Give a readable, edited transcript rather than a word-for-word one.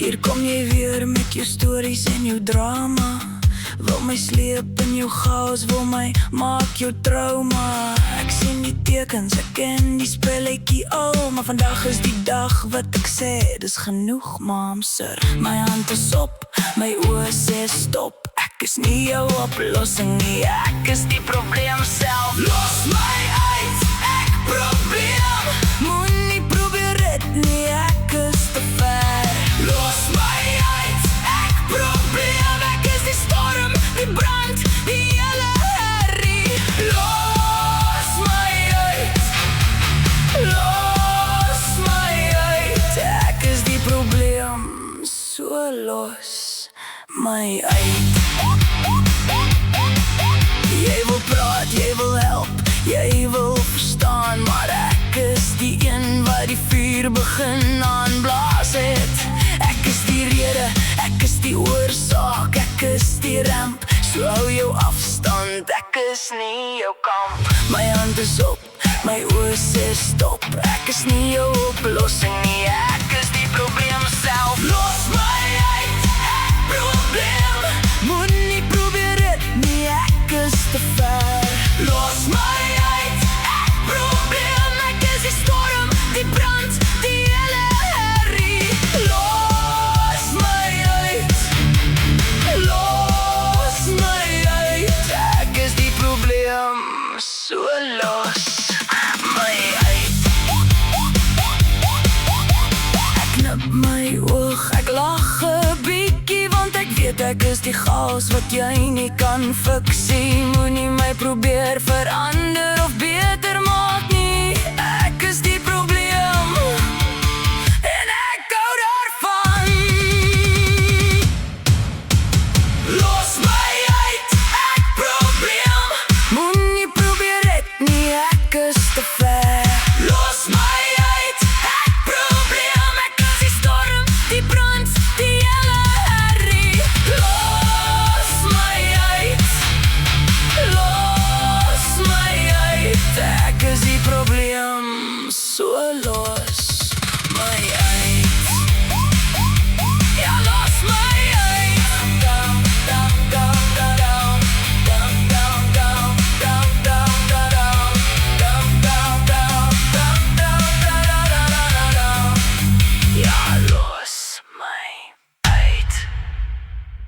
Hier kom jy weer met jou stories en jou drama. Wil my sleep in jou chaos, wil my maak jou trauma. Ek sien die tekens, ek ken die spelletjie al, maar vandag is die dag wat ek sê, dis genoeg mam sir. My hand is op, my oë sê stop. Ek is nie jou oplossing nie, ek is die probleem self. Los my uit, ek probleem. Moenie probeer het nie, ek is te ver. Los my uit, ek probleem. Ek is die storm, die brand, die hele herrie. Los my uit, los my uit. Ek is die probleem, so los my uit. Jy wil praat, jy wil help, jy wil verstaan, maar ek is die een wat die vuur begin aanblaas het. Ek is die rede, ek is die oorsaak, ek is die ramp, so hou jou afstand, ek is nie jou kamp. My hand is op, my oë sê stop, ek is nie jou oplossing nie, ek is die probleem self. Los my uit, ek probleem. Moenie probeer het nie, ek is te ver. Los my uit, ek probleem. Ek is die storm, die brand, die hele herrie. Los my uit, los my uit. Ek is die probleem, so los my uit. Ek knip my oog, ek lag 'n bietjie, want ek weet ek is die chaos wat jy nie kan fiksie. Moenie my probeer verander of beter